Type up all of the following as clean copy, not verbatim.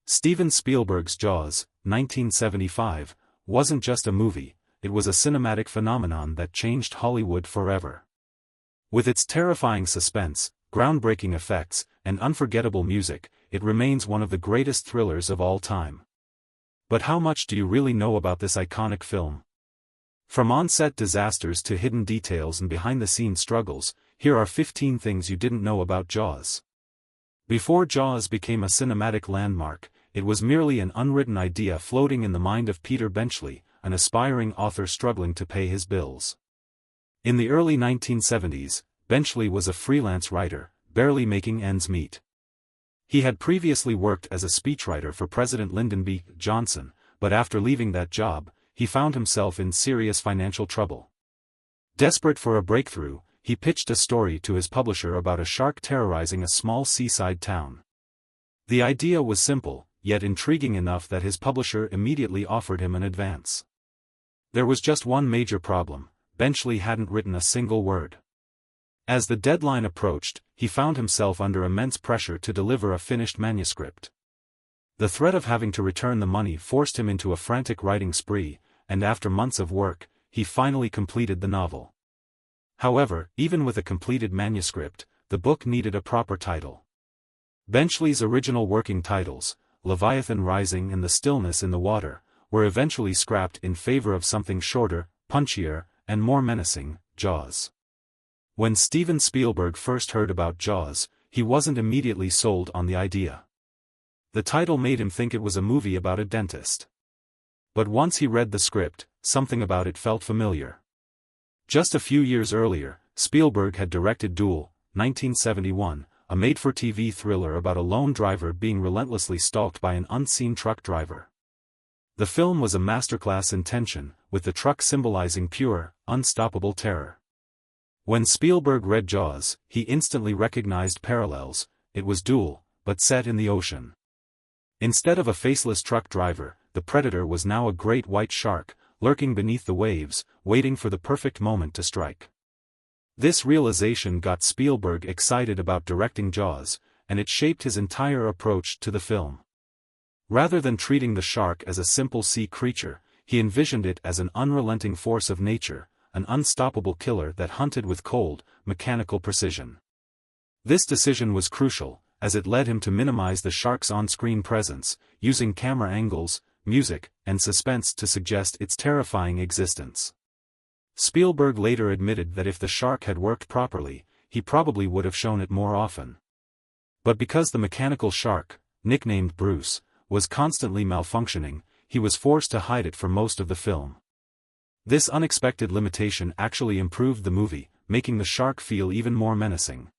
Steven Spielberg's Jaws, 1975, wasn't just a movie, it was a cinematic phenomenon that changed Hollywood forever. With its terrifying suspense, groundbreaking effects, and unforgettable music, it remains one of the greatest thrillers of all time. But how much do you really know about this iconic film? From on-set disasters to hidden details and behind-the-scenes struggles, here are 15 things you didn't know about Jaws. Before Jaws became a cinematic landmark, it was merely an unwritten idea floating in the mind of Peter Benchley, an aspiring author struggling to pay his bills. In the early 1970s, Benchley was a freelance writer, barely making ends meet. He had previously worked as a speechwriter for President Lyndon B. Johnson, but after leaving that job, he found himself in serious financial trouble. Desperate for a breakthrough, he pitched a story to his publisher about a shark terrorizing a small seaside town. The idea was simple, yet intriguing enough that his publisher immediately offered him an advance. There was just one major problem: Benchley hadn't written a single word. As the deadline approached, he found himself under immense pressure to deliver a finished manuscript. The threat of having to return the money forced him into a frantic writing spree, and after months of work, he finally completed the novel. However, even with a completed manuscript, the book needed a proper title. Benchley's original working titles, Leviathan Rising and The Stillness in the Water, were eventually scrapped in favor of something shorter, punchier, and more menacing: Jaws. When Steven Spielberg first heard about Jaws, he wasn't immediately sold on the idea. The title made him think it was a movie about a dentist. But once he read the script, something about it felt familiar. Just a few years earlier, Spielberg had directed Duel, 1971, a made-for-TV thriller about a lone driver being relentlessly stalked by an unseen truck driver. The film was a masterclass in tension, with the truck symbolizing pure, unstoppable terror. When Spielberg read Jaws, he instantly recognized parallels. It was Duel, but set in the ocean. Instead of a faceless truck driver, the predator was now a great white shark, lurking beneath the waves, waiting for the perfect moment to strike. This realization got Spielberg excited about directing Jaws, and it shaped his entire approach to the film. Rather than treating the shark as a simple sea creature, he envisioned it as an unrelenting force of nature, an unstoppable killer that hunted with cold, mechanical precision. This decision was crucial, as it led him to minimize the shark's on-screen presence, using camera angles, music, and suspense to suggest its terrifying existence. Spielberg later admitted that if the shark had worked properly, he probably would have shown it more often. But because the mechanical shark, nicknamed Bruce, was constantly malfunctioning, he was forced to hide it for most of the film. This unexpected limitation actually improved the movie, making the shark feel even more menacing.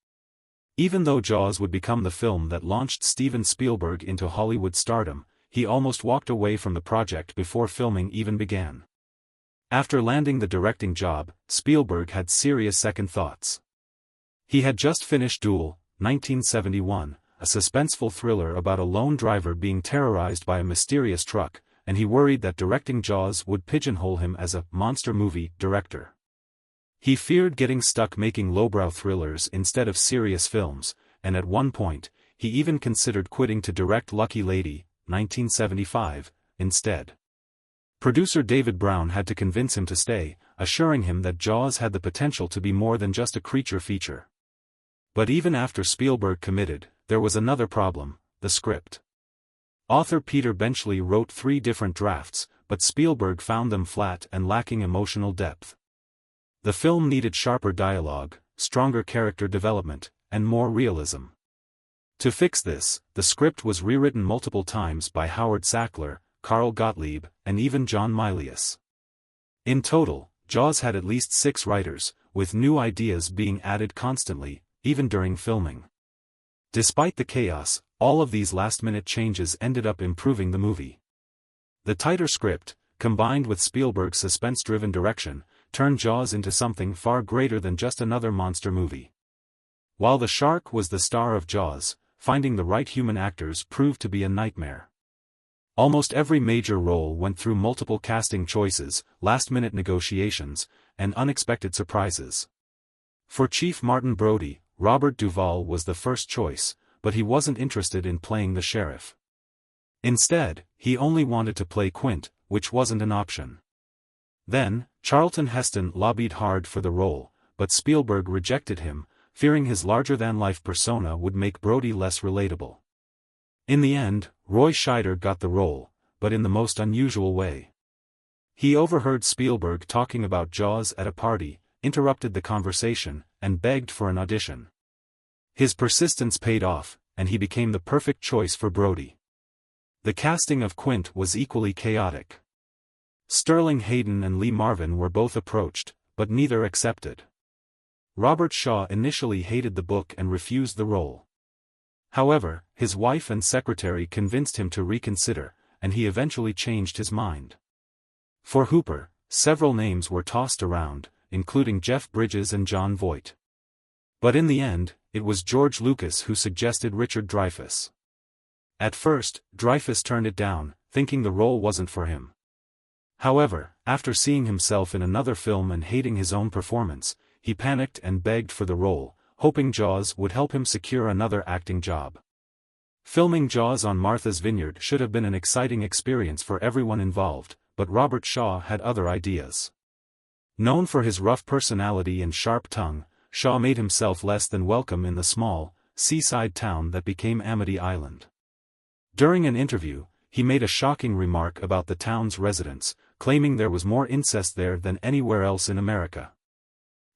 Even though Jaws would become the film that launched Steven Spielberg into Hollywood stardom, he almost walked away from the project before filming even began. After landing the directing job, Spielberg had serious second thoughts. He had just finished Duel, 1971, a suspenseful thriller about a lone driver being terrorized by a mysterious truck, and he worried that directing Jaws would pigeonhole him as a monster movie director. He feared getting stuck making lowbrow thrillers instead of serious films, and at one point, he even considered quitting to direct Lucky Lady, 1975, instead. Producer David Brown had to convince him to stay, assuring him that Jaws had the potential to be more than just a creature feature. But even after Spielberg committed, there was another problem: the script. Author Peter Benchley wrote 3 different drafts, but Spielberg found them flat and lacking emotional depth. The film needed sharper dialogue, stronger character development, and more realism. To fix this, the script was rewritten multiple times by Howard Sackler, Carl Gottlieb, and even John Milius. In total, Jaws had at least 6 writers, with new ideas being added constantly, even during filming. Despite the chaos, all of these last-minute changes ended up improving the movie. The tighter script, combined with Spielberg's suspense-driven direction, turned Jaws into something far greater than just another monster movie. While the shark was the star of Jaws, finding the right human actors proved to be a nightmare. Almost every major role went through multiple casting choices, last-minute negotiations, and unexpected surprises. For Chief Martin Brody, Robert Duvall was the first choice, but he wasn't interested in playing the sheriff. Instead, he only wanted to play Quint, which wasn't an option. Then, Charlton Heston lobbied hard for the role, but Spielberg rejected him, fearing his larger-than-life persona would make Brody less relatable. In the end, Roy Scheider got the role, but in the most unusual way. He overheard Spielberg talking about Jaws at a party, interrupted the conversation, and begged for an audition. His persistence paid off, and he became the perfect choice for Brody. The casting of Quint was equally chaotic. Sterling Hayden and Lee Marvin were both approached, but neither accepted. Robert Shaw initially hated the book and refused the role. However, his wife and secretary convinced him to reconsider, and he eventually changed his mind. For Hooper, several names were tossed around, including Jeff Bridges and Jon Voight. But in the end, it was George Lucas who suggested Richard Dreyfuss. At first, Dreyfuss turned it down, thinking the role wasn't for him. However, after seeing himself in another film and hating his own performance, he panicked and begged for the role, hoping Jaws would help him secure another acting job. Filming Jaws on Martha's Vineyard should have been an exciting experience for everyone involved, but Robert Shaw had other ideas. Known for his rough personality and sharp tongue, Shaw made himself less than welcome in the small, seaside town that became Amity Island. During an interview, he made a shocking remark about the town's residents, claiming there was more incest there than anywhere else in America.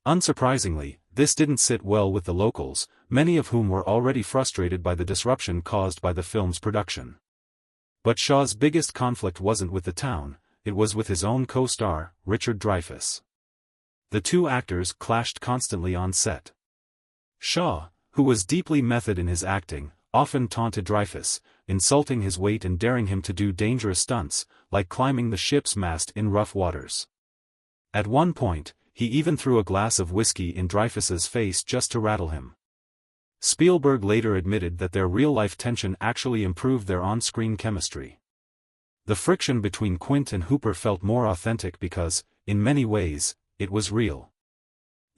Unsurprisingly, this didn't sit well with the locals, many of whom were already frustrated by the disruption caused by the film's production. But Shaw's biggest conflict wasn't with the town, it was with his own co-star, Richard Dreyfuss. The two actors clashed constantly on set. Shaw, who was deeply method in his acting, often taunted Dreyfuss, insulting his weight and daring him to do dangerous stunts, like climbing the ship's mast in rough waters. At one point, he even threw a glass of whiskey in Dreyfuss's face just to rattle him. Spielberg later admitted that their real-life tension actually improved their on-screen chemistry. The friction between Quint and Hooper felt more authentic because, in many ways, it was real.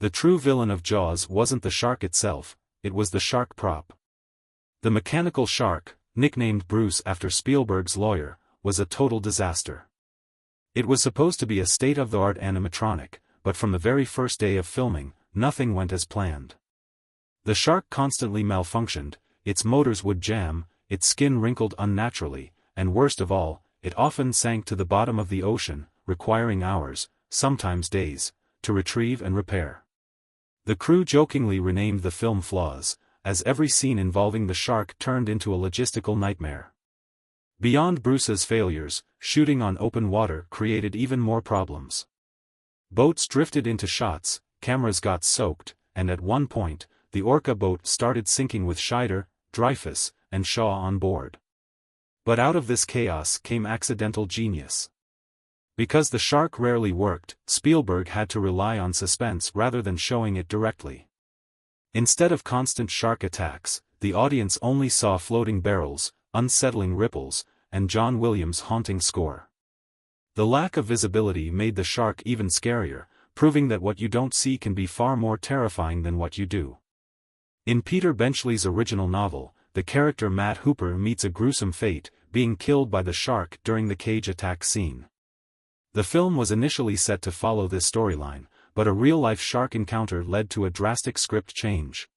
The true villain of Jaws wasn't the shark itself, it was the shark prop. The mechanical shark, nicknamed Bruce after Spielberg's lawyer, was a total disaster. It was supposed to be a state-of-the-art animatronic, but from the very first day of filming, nothing went as planned. The shark constantly malfunctioned, its motors would jam, its skin wrinkled unnaturally, and worst of all, it often sank to the bottom of the ocean, requiring hours, sometimes days, to retrieve and repair. The crew jokingly renamed the film Flaws, as every scene involving the shark turned into a logistical nightmare. Beyond Bruce's failures, shooting on open water created even more problems. Boats drifted into shots, cameras got soaked, and at one point, the Orca boat started sinking with Scheider, Dreyfuss, and Shaw on board. But out of this chaos came accidental genius. Because the shark rarely worked, Spielberg had to rely on suspense rather than showing it directly. Instead of constant shark attacks, the audience only saw floating barrels, unsettling ripples, and John Williams' haunting score. The lack of visibility made the shark even scarier, proving that what you don't see can be far more terrifying than what you do. In Peter Benchley's original novel, the character Matt Hooper meets a gruesome fate, being killed by the shark during the cage attack scene. The film was initially set to follow this storyline, but a real-life shark encounter led to a drastic script change.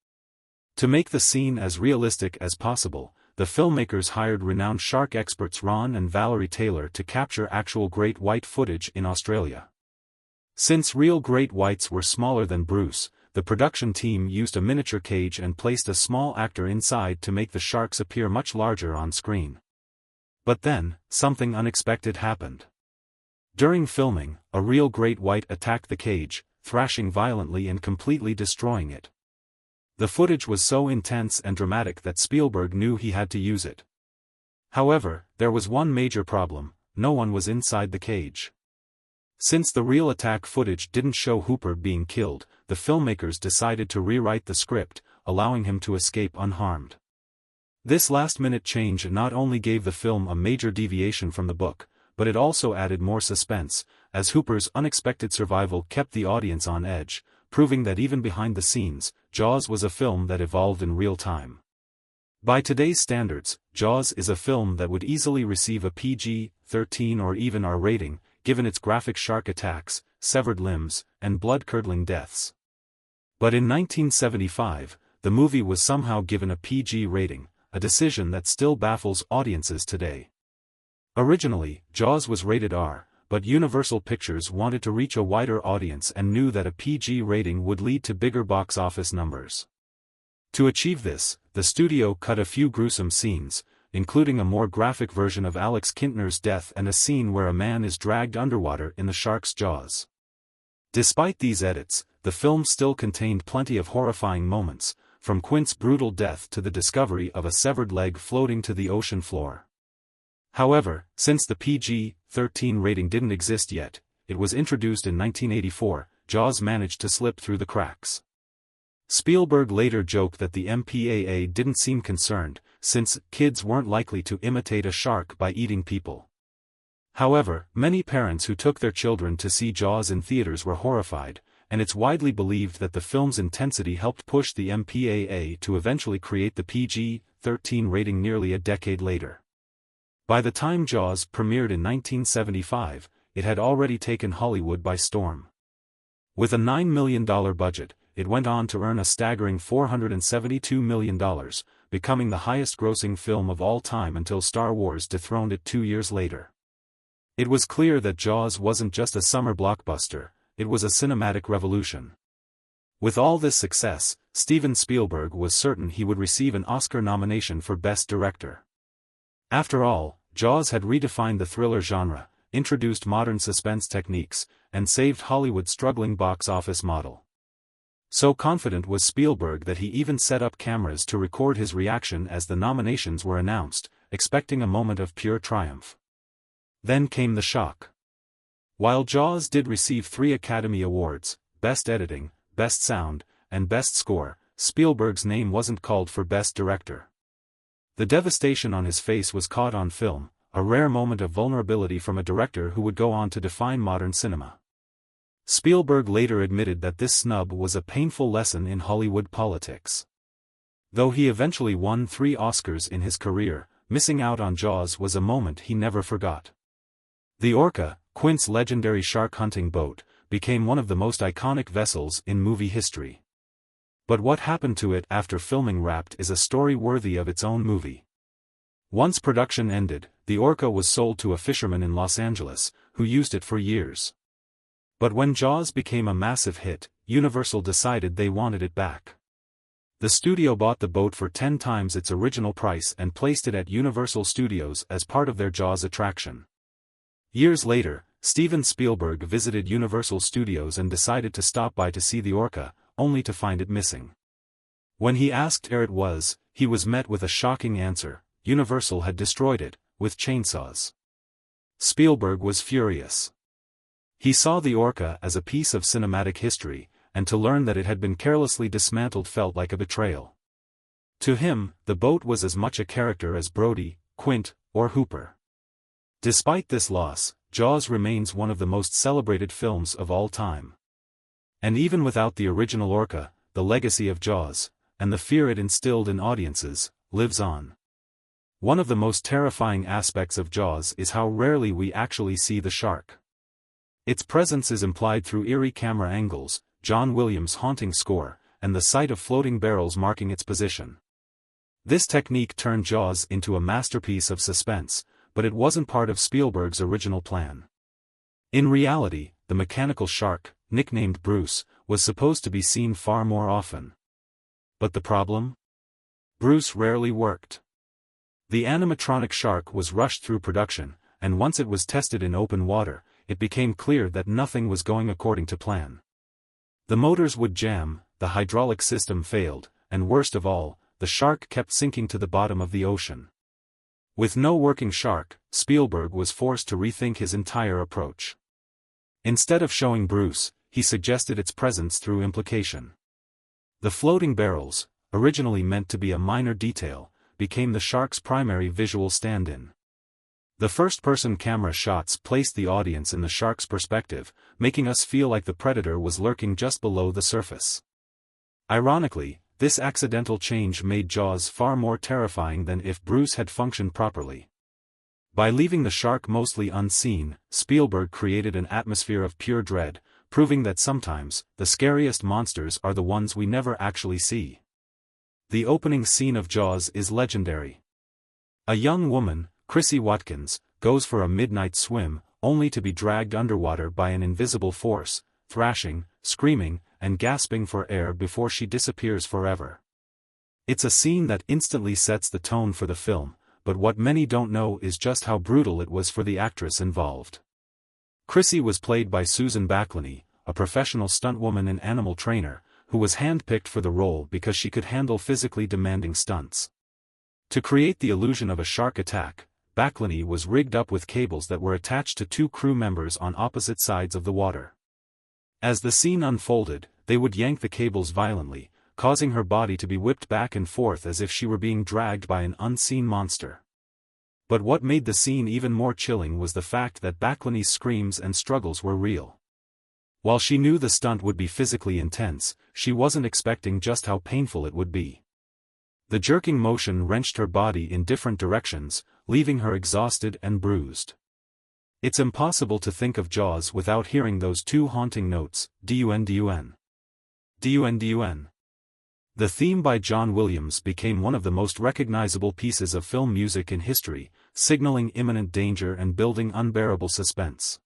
To make the scene as realistic as possible, the filmmakers hired renowned shark experts Ron and Valerie Taylor to capture actual great white footage in Australia. Since real great whites were smaller than Bruce, the production team used a miniature cage and placed a small actor inside to make the sharks appear much larger on screen. But then, something unexpected happened. During filming, a real great white attacked the cage, thrashing violently and completely destroying it. The footage was so intense and dramatic that Spielberg knew he had to use it. However, there was one major problem: no one was inside the cage. Since the real attack footage didn't show Hooper being killed, the filmmakers decided to rewrite the script, allowing him to escape unharmed. This last-minute change not only gave the film a major deviation from the book, but it also added more suspense, as Hooper's unexpected survival kept the audience on edge, proving that even behind the scenes, Jaws was a film that evolved in real time. By today's standards, Jaws is a film that would easily receive a PG-13 or even R rating, given its graphic shark attacks, severed limbs, and blood-curdling deaths. But in 1975, the movie was somehow given a PG rating, a decision that still baffles audiences today. Originally, Jaws was rated R, but Universal Pictures wanted to reach a wider audience and knew that a PG rating would lead to bigger box office numbers. To achieve this, the studio cut a few gruesome scenes, including a more graphic version of Alex Kintner's death and a scene where a man is dragged underwater in the shark's jaws. Despite these edits, the film still contained plenty of horrifying moments, from Quint's brutal death to the discovery of a severed leg floating to the ocean floor. However, since the PG-13 rating didn't exist yet, it was introduced in 1984, Jaws managed to slip through the cracks. Spielberg later joked that the MPAA didn't seem concerned, since kids weren't likely to imitate a shark by eating people. However, many parents who took their children to see Jaws in theaters were horrified, and it's widely believed that the film's intensity helped push the MPAA to eventually create the PG-13 rating nearly a decade later. By the time Jaws premiered in 1975, it had already taken Hollywood by storm. With a $9 million budget, it went on to earn a staggering $472 million, becoming the highest-grossing film of all time until Star Wars dethroned it 2 years later. It was clear that Jaws wasn't just a summer blockbuster, it was a cinematic revolution. With all this success, Steven Spielberg was certain he would receive an Oscar nomination for Best Director. After all, Jaws had redefined the thriller genre, introduced modern suspense techniques, and saved Hollywood's struggling box office model. So confident was Spielberg that he even set up cameras to record his reaction as the nominations were announced, expecting a moment of pure triumph. Then came the shock. While Jaws did receive 3 Academy Awards, Best Editing, Best Sound, and Best Score, Spielberg's name wasn't called for Best Director. The devastation on his face was caught on film, a rare moment of vulnerability from a director who would go on to define modern cinema. Spielberg later admitted that this snub was a painful lesson in Hollywood politics. Though he eventually won 3 Oscars in his career, missing out on Jaws was a moment he never forgot. The Orca, Quint's legendary shark-hunting boat, became one of the most iconic vessels in movie history. But what happened to it after filming wrapped is a story worthy of its own movie. Once production ended, the Orca was sold to a fisherman in Los Angeles, who used it for years. But when Jaws became a massive hit, Universal decided they wanted it back. The studio bought the boat for 10 times its original price and placed it at Universal Studios as part of their Jaws attraction. Years later, Steven Spielberg visited Universal Studios and decided to stop by to see the Orca, only to find it missing. When he asked where it was, he was met with a shocking answer: Universal had destroyed it, with chainsaws. Spielberg was furious. He saw the Orca as a piece of cinematic history, and to learn that it had been carelessly dismantled felt like a betrayal. To him, the boat was as much a character as Brody, Quint, or Hooper. Despite this loss, Jaws remains one of the most celebrated films of all time. And even without the original Orca, the legacy of Jaws, and the fear it instilled in audiences, lives on. One of the most terrifying aspects of Jaws is how rarely we actually see the shark. Its presence is implied through eerie camera angles, John Williams' haunting score, and the sight of floating barrels marking its position. This technique turned Jaws into a masterpiece of suspense, but it wasn't part of Spielberg's original plan. In reality, the mechanical shark, nicknamed Bruce, was supposed to be seen far more often. But the problem? Bruce rarely worked. The animatronic shark was rushed through production, and once it was tested in open water, it became clear that nothing was going according to plan. The motors would jam, the hydraulic system failed, and worst of all, the shark kept sinking to the bottom of the ocean. With no working shark, Spielberg was forced to rethink his entire approach. Instead of showing Bruce, he suggested its presence through implication. The floating barrels, originally meant to be a minor detail, became the shark's primary visual stand-in. The first-person camera shots placed the audience in the shark's perspective, making us feel like the predator was lurking just below the surface. Ironically, this accidental change made Jaws far more terrifying than if Bruce had functioned properly. By leaving the shark mostly unseen, Spielberg created an atmosphere of pure dread, proving that sometimes, the scariest monsters are the ones we never actually see. The opening scene of Jaws is legendary. A young woman, Chrissy Watkins, goes for a midnight swim, only to be dragged underwater by an invisible force, thrashing, screaming, and gasping for air before she disappears forever. It's a scene that instantly sets the tone for the film, but what many don't know is just how brutal it was for the actress involved. Chrissy was played by Susan Backlany, a professional stuntwoman and animal trainer, who was handpicked for the role because she could handle physically demanding stunts. To create the illusion of a shark attack, Backlany was rigged up with cables that were attached to two crew members on opposite sides of the water. As the scene unfolded, they would yank the cables violently, causing her body to be whipped back and forth as if she were being dragged by an unseen monster. But what made the scene even more chilling was the fact that Backlany's screams and struggles were real. While she knew the stunt would be physically intense, she wasn't expecting just how painful it would be. The jerking motion wrenched her body in different directions, leaving her exhausted and bruised. It's impossible to think of Jaws without hearing those two haunting notes, dun dun. Dun dun. The theme by John Williams became one of the most recognizable pieces of film music in history, signaling imminent danger and building unbearable suspense.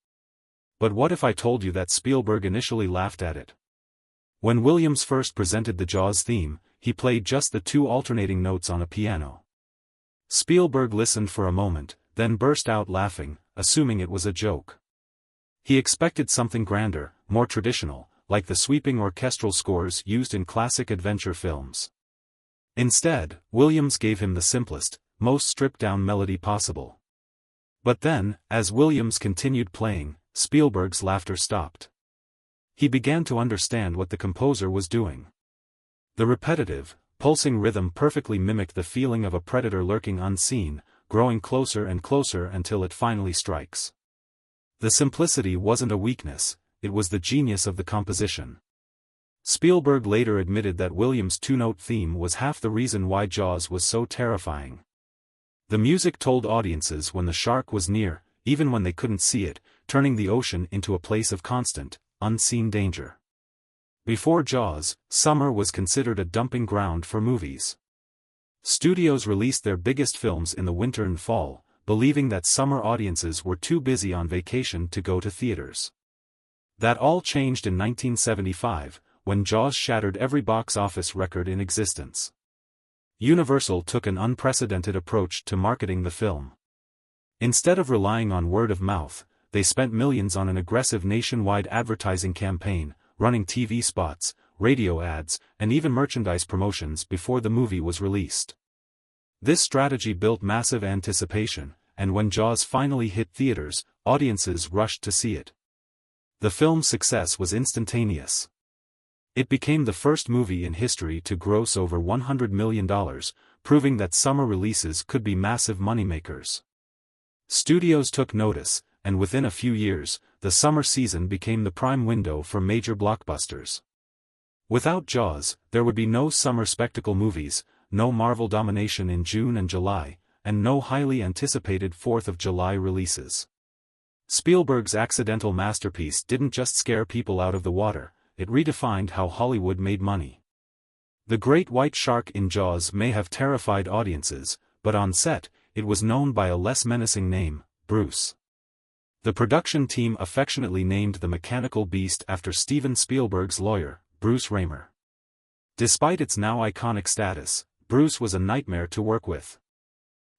But what if I told you that Spielberg initially laughed at it? When Williams first presented the Jaws theme, he played just the two alternating notes on a piano. Spielberg listened for a moment, then burst out laughing, assuming it was a joke. He expected something grander, more traditional, like the sweeping orchestral scores used in classic adventure films. Instead, Williams gave him the simplest, most stripped-down melody possible. But then, as Williams continued playing, Spielberg's laughter stopped. He began to understand what the composer was doing. The repetitive, pulsing rhythm perfectly mimicked the feeling of a predator lurking unseen, growing closer and closer until it finally strikes. The simplicity wasn't a weakness, it was the genius of the composition. Spielberg later admitted that Williams' two-note theme was half the reason why Jaws was so terrifying. The music told audiences when the shark was near, even when they couldn't see it, turning the ocean into a place of constant, unseen danger. Before Jaws, summer was considered a dumping ground for movies. Studios released their biggest films in the winter and fall, believing that summer audiences were too busy on vacation to go to theaters. That all changed in 1975, when Jaws shattered every box office record in existence. Universal took an unprecedented approach to marketing the film. Instead of relying on word of mouth, they spent millions on an aggressive nationwide advertising campaign, running TV spots, radio ads, and even merchandise promotions before the movie was released. This strategy built massive anticipation, and when Jaws finally hit theaters, audiences rushed to see it. The film's success was instantaneous. It became the first movie in history to gross over $100 million, proving that summer releases could be massive moneymakers. Studios took notice, and within a few years, the summer season became the prime window for major blockbusters. Without Jaws, there would be no summer spectacle movies, no Marvel domination in June and July, and no highly anticipated 4th of July releases. Spielberg's accidental masterpiece didn't just scare people out of the water, it redefined how Hollywood made money. The great white shark in Jaws may have terrified audiences, but on set, it was known by a less menacing name, Bruce. The production team affectionately named the mechanical beast after Steven Spielberg's lawyer, Bruce Raymer. Despite its now iconic status, Bruce was a nightmare to work with.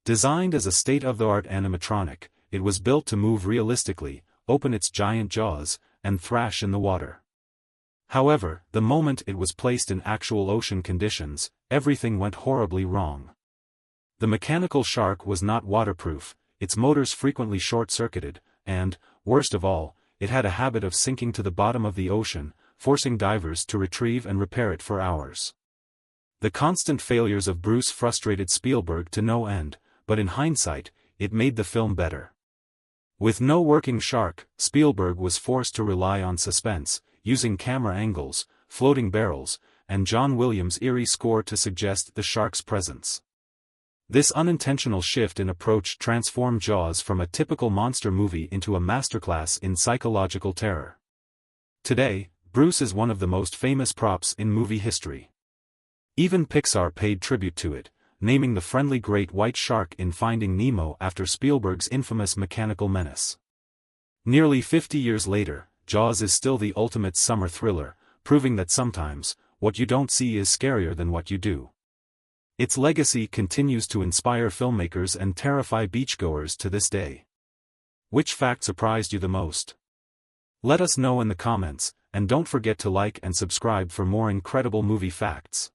Designed as a state-of-the-art animatronic, it was built to move realistically, open its giant jaws, and thrash in the water. However, the moment it was placed in actual ocean conditions, everything went horribly wrong. The mechanical shark was not waterproof, its motors frequently short-circuited, and, worst of all, it had a habit of sinking to the bottom of the ocean, forcing divers to retrieve and repair it for hours. The constant failures of Bruce frustrated Spielberg to no end, but in hindsight, it made the film better. With no working shark, Spielberg was forced to rely on suspense, using camera angles, floating barrels, and John Williams' eerie score to suggest the shark's presence. This unintentional shift in approach transformed Jaws from a typical monster movie into a masterclass in psychological terror. Today, Bruce is one of the most famous props in movie history. Even Pixar paid tribute to it, naming the friendly great white shark in Finding Nemo after Spielberg's infamous mechanical menace. Nearly 50 years later, Jaws is still the ultimate summer thriller, proving that sometimes, what you don't see is scarier than what you do. Its legacy continues to inspire filmmakers and terrify beachgoers to this day. Which fact surprised you the most? Let us know in the comments, and don't forget to like and subscribe for more incredible movie facts.